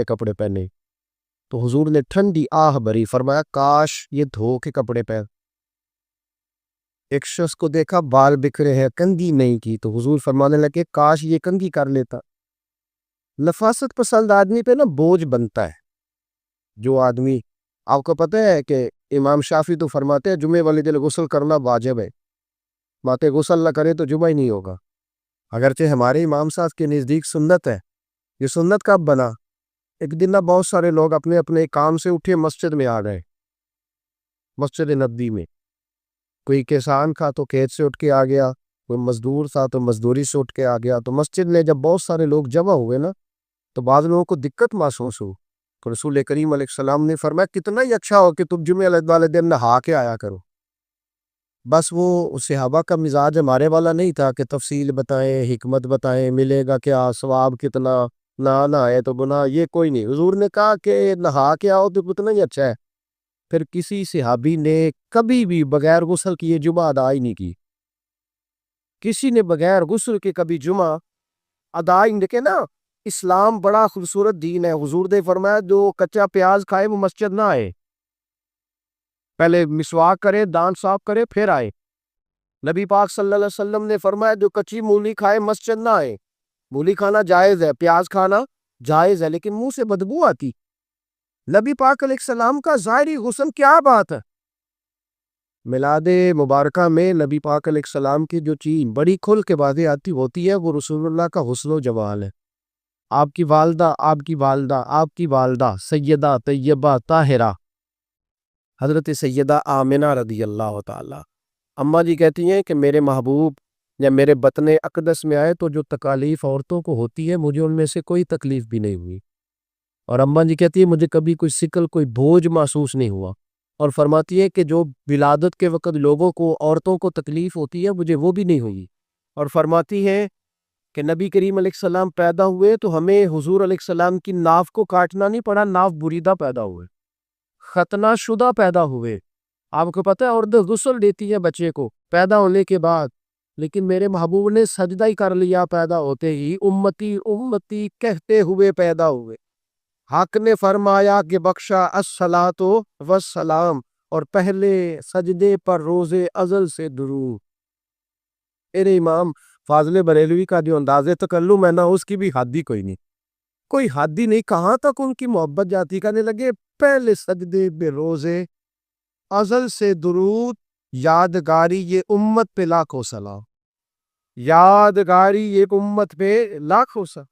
کپڑے پہنے تو حضور نے ٹھنڈی آہ بھری، فرمایا کاش یہ دھو کے کپڑے پہن۔ ایک شخص کو دیکھا بال بکھرے ہیں، کنگھی نہیں کی، تو حضور فرمانے لگے کاش یہ کنگھی کر لیتا۔ نفاست پسند آدمی پہ نا بوجھ بنتا ہے۔ جو آدمی، آپ کو پتہ ہے کہ امام شافعی تو فرماتے ہیں جمعے والے دن غسل کرنا واجب ہے، ماتے غسل نہ کرے تو جمعہ ہی نہیں ہوگا۔ اگرچہ ہمارے امام صاحب کے نزدیک سنت ہے۔ یہ سنت کب بنا؟ ایک دن نہ بہت سارے لوگ اپنے اپنے کام سے اٹھے مسجد میں آ گئے، مسجد نبوی میں۔ کوئی کسان تھا تو کھیت سے اٹھ کے آ گیا، کوئی مزدور تھا تو مزدوری سے اٹھ کے آ گیا۔ تو مسجد میں جب بہت سارے لوگ جمع ہوئے نا تو بعض لوگوں کو دقت محسوس ہو، تو رسول کریم علیہ السلام نے فرمایا کتنا ہی اچھا ہو کہ تم جمعے والے دن نہا کے آیا کرو۔ بس وہ صحابہ کا مزاج ہمارے والا نہیں تھا کہ تفصیل بتائیں، حکمت بتائیں، ملے گا کیا، ثواب کتنا، نہ نہائے تو گناہ، یہ کوئی نہیں۔ حضور نے کہا کہ نہا کے آؤ تو کتنا ہی اچھا ہے۔ پھر کسی صحابی نے کبھی بھی بغیر غسل کیے جمعہ ادا ہی نہیں کی، کسی نے بغیر غسل کے کبھی جمعہ ادا ہی نہیں کہ نا۔ اسلام بڑا خوبصورت دین ہے۔ حضور نے فرمایا جو کچا پیاز کھائے وہ مسجد نہ آئے، پہلے مسواک کرے، دانت صاف کرے پھر آئے۔ نبی پاک صلی اللہ علیہ وسلم نے فرمایا جو کچی مولی کھائے مسجد نہ آئے۔ مولی کھانا جائز ہے، پیاز کھانا جائز ہے، لیکن منہ سے بدبو آتی۔ نبی پاک علیہ السلام کا ظاہری غسل کیا بات ہے۔ میلاد مبارکہ میں نبی پاک علیہ السلام کی جو چیز بڑی کھل کے باتیں آتی ہوتی ہے وہ رسول اللہ کا حسن و جمال ہے۔ آپ کی والدہ، آپ کی والدہ، آپ کی والدہ سیدہ طیبہ طاہرہ حضرت سیدہ آمنہ رضی اللہ تعالی، اماں جی کہتی ہیں کہ میرے محبوب یا میرے بطن اقدس میں آئے تو جو تکالیف عورتوں کو ہوتی ہے مجھے ان میں سے کوئی تکلیف بھی نہیں ہوئی۔ اور اماں جی کہتی ہے مجھے کبھی کوئی ثقل، کوئی بوجھ محسوس نہیں ہوا۔ اور فرماتی ہے کہ جو ولادت کے وقت لوگوں کو، عورتوں کو تکلیف ہوتی ہے مجھے وہ بھی نہیں ہوئی۔ اور فرماتی ہے کہ نبی کریم علیہ السلام پیدا ہوئے تو ہمیں حضور علیہ السلام کی ناف کو کاٹنا نہیں پڑا، ناف بریدہ پیدا ہوئے، ختنہ شدہ پیدا ہوئے۔ آپ کو پتہ ہے عورت غسل دیتی ہے بچے کو پیدا ہونے کے بعد، لیکن میرے محبوب نے سجدہ ہی کر لیا پیدا ہوتے ہی، امتی امتی کہتے ہوئے پیدا ہوئے۔ حق نے فرمایا کہ بخشا الصلاۃ والسلام، اور پہلے سجدے پر روز ازل سے درود۔ میرے امام فاضل بریلوی کا جو انداز تکلم ہے نا اس کی بھی حد ہی کوئی نہیں، کوئی حد ہی نہیں، کہاں تک ان کی محبت جاتی، کہنے لگے پہلے سجدے پہ روز ازل سے درود، یادگاری یہ امت پہ لاکھوں سلام، یادگاری یہ امت پہ لاکھوں سلام۔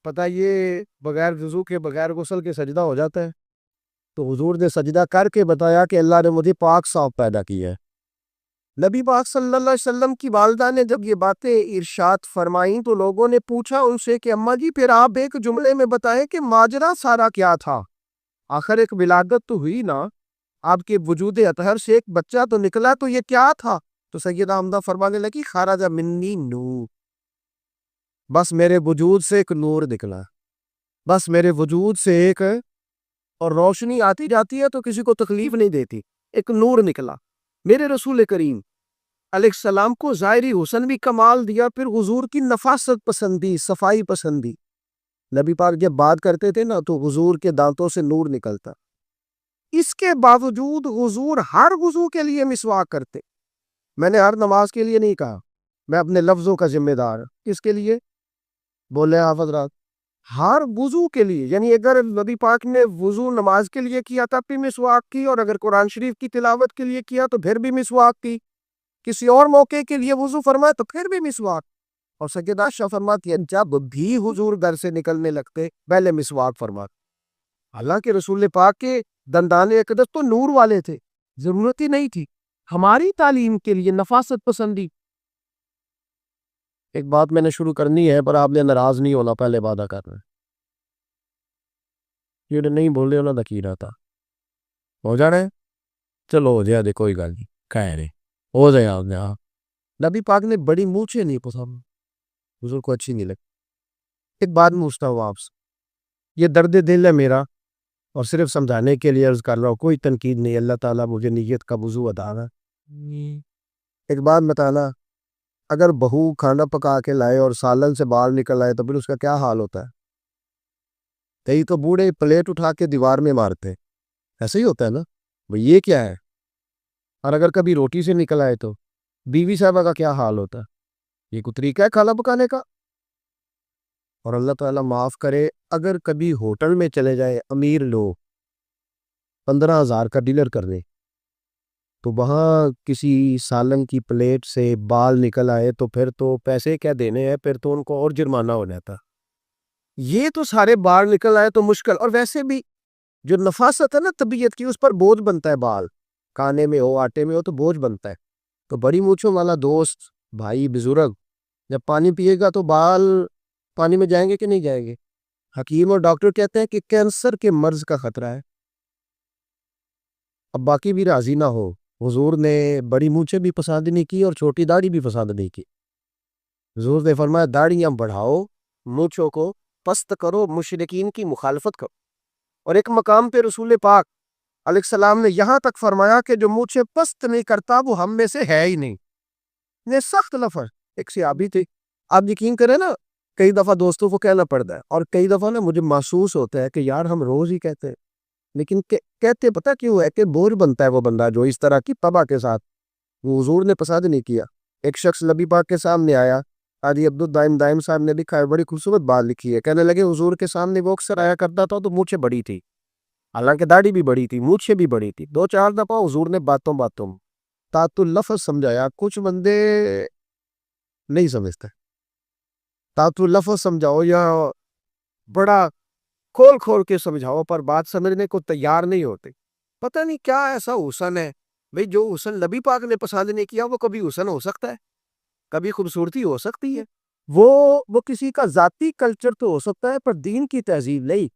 پتہ یہ بغیر وضو کے، بغیر غسل کے سجدہ ہو جاتا ہے؟ تو حضور نے سجدہ کر کے بتایا کہ اللہ نے مجھے پاک صاف پیدا کیا ہے۔ نبی پاک صلی اللہ علیہ وسلم کی والدہ نے جب یہ باتیں ارشاد فرمائیں تو لوگوں نے پوچھا ان سے کہ اماں جی پھر آپ ایک جملے میں بتائیں کہ ماجرا سارا کیا تھا، آخر ایک ولادت تو ہوئی نا، آپ کے وجود اطہر سے ایک بچہ تو نکلا، تو یہ کیا تھا؟ تو سیدہ حمدہ فرمانے لگی خرج منی نور، بس میرے وجود سے ایک نور نکلا، بس میرے وجود سے ایک، اور روشنی آتی جاتی ہے تو کسی کو تکلیف نہیں دیتی، ایک نور نکلا۔ میرے رسول کریم علیہ السلام کو ظاہری حسن بھی کمال دیا، پھر حضور کی نفاست پسندی، صفائی پسندی۔ نبی پاک جب بات کرتے تھے نا تو حضور کے دانتوں سے نور نکلتا، اس کے باوجود حضور ہر وضو کے لیے مسواک کرتے۔ میں نے ہر نماز کے لیے نہیں کہا، میں اپنے لفظوں کا ذمہ دار۔ کس کے لیے بولے آپ حضرات؟ ہر وضو کے لیے، یعنی اگر نبی پاک نے وضو نماز کے لیے کیا تب بھی مسواک کی، اور اگر قرآن شریف کی تلاوت کے لیے کیا تو پھر بھی مسواک کی، کسی اور موقع کے لیے وضو فرمایا تو پھر بھی مسواک۔ اور سیدہ عائشہ فرماتی ہے جب بھی حضور گھر سے نکلنے لگتے پہلے مسواک فرماتے۔ حالانکہ رسول پاک کے دندان اقدس تو نور والے تھے، ضرورت ہی نہیں تھی، ہماری تعلیم کے لیے نفاست پسندی۔ ایک بات میں نے شروع کرنی ہے پر آپ نے ناراض نہیں ہونا، پہلے وعدہ کرنا ہے، یہ نہیں بولے انہوں نے کی رہا تھا ہو جانا ہے، چلو ہو جائے دے، کوئی گل نہیں، خیر ہے، ہو جائے آپ نے۔ نبی پاک نے بڑی مونچھیں نہیں پسند، حضور کو اچھی نہیں لگتی۔ ایک بات پوچھتا ہوں آپ سے، یہ درد دل ہے میرا اور صرف سمجھانے کے لیے عرض کر رہا ہوں، کوئی تنقید نہیں، اللہ تعالیٰ مجھے نیت کا وضو ادا ہے۔ ایک بات بتانا، اگر بہو کھانا پکا کے لائے اور سالن سے باہر نکل آئے تو پھر اس کا کیا حال ہوتا ہے؟ کئی تو بوڑھے پلیٹ اٹھا کے دیوار میں مارتے ہیں، ایسے ہی ہوتا ہے نا بھئی، یہ کیا ہے؟ اور اگر کبھی روٹی سے نکل آئے تو بیوی صاحبہ کا کیا حال ہوتا ہے؟ یہ کوئی طریقہ ہے کھانا پکانے کا؟ اور اللہ تعالیٰ معاف کرے، اگر کبھی ہوٹل میں چلے جائے امیر لوگ 15,000 کا ڈنر کرنے، تو وہاں کسی سالن کی پلیٹ سے بال نکل آئے تو پھر تو پیسے کیا دینے ہیں، پھر تو ان کو اور جرمانہ ہو جاتا۔ یہ تو سارے بال نکل آئے تو مشکل، اور ویسے بھی جو نفاست ہے نا طبیعت کی، اس پر بوجھ بنتا ہے، بال کھانے میں ہو آٹے میں ہو تو بوجھ بنتا ہے۔ تو بڑی مونچھوں والا دوست بھائی بزرگ جب پانی پیے گا تو بال پانی میں جائیں گے کہ نہیں جائیں گے؟ حکیم اور ڈاکٹر کہتے ہیں کہ کینسر کے مرض کا خطرہ ہے۔ اب باقی بھی راضی نہ ہو، حضور نے بڑی مونچھیں بھی پسند نہیں کی اور چھوٹی داڑھی بھی پسند نہیں کی۔ حضور نے فرمایا داڑھیاں بڑھاؤ، مونچھوں کو پست کرو، مشرکین کی مخالفت کرو۔ اور ایک مقام پہ رسول پاک علیہ السلام نے یہاں تک فرمایا کہ جو مونچھیں پست نہیں کرتا وہ ہم میں سے ہے ہی نہیں۔ نے سخت لفظ، ایک صحابی تھے، آپ یقین کریں نا، کئی دفعہ دوستوں کو کہنا پڑتا ہے، اور کئی دفعہ نا مجھے محسوس ہوتا ہے کہ یار ہم روز ہی کہتے ہیں، لیکن کہتے پتہ کیوں ہے؟ کہ بوجھ بنتا ہے وہ بندہ جو اس طرح کی طبع کے ساتھ۔ وہ حضور نے پسند نہیں کیا۔ ایک شخص نبی پاک کے سامنے آیا، قاضی عبد الدائم دائم صاحب نے لکھا ہے، بڑی خوبصورت بات لکھی ہے، کہنے لگے حضور کے سامنے وہ اکثر آیا کرتا تھا تو مونچھیں بڑی تھی، حالانکہ داڑھی بھی بڑی تھی، مونچھیں بھی بڑی تھی۔ 2-4 دفعہ حضور نے باتوں تات اللفظ سمجھایا، کچھ بندے نہیں سمجھتے، تات اللفظ سمجھاؤ یا بڑا کھول کھول کے سمجھاؤ، پر بات سمجھنے کو تیار نہیں ہوتے۔ پتہ نہیں کیا ایسا حسن ہے بھئی، جو حسن نبی پاک نے پسند نہیں کیا وہ کبھی حسن ہو سکتا ہے، کبھی خوبصورتی ہو سکتی ہے، وہ کسی کا ذاتی کلچر تو ہو سکتا ہے، پر دین کی تہذیب نہیں۔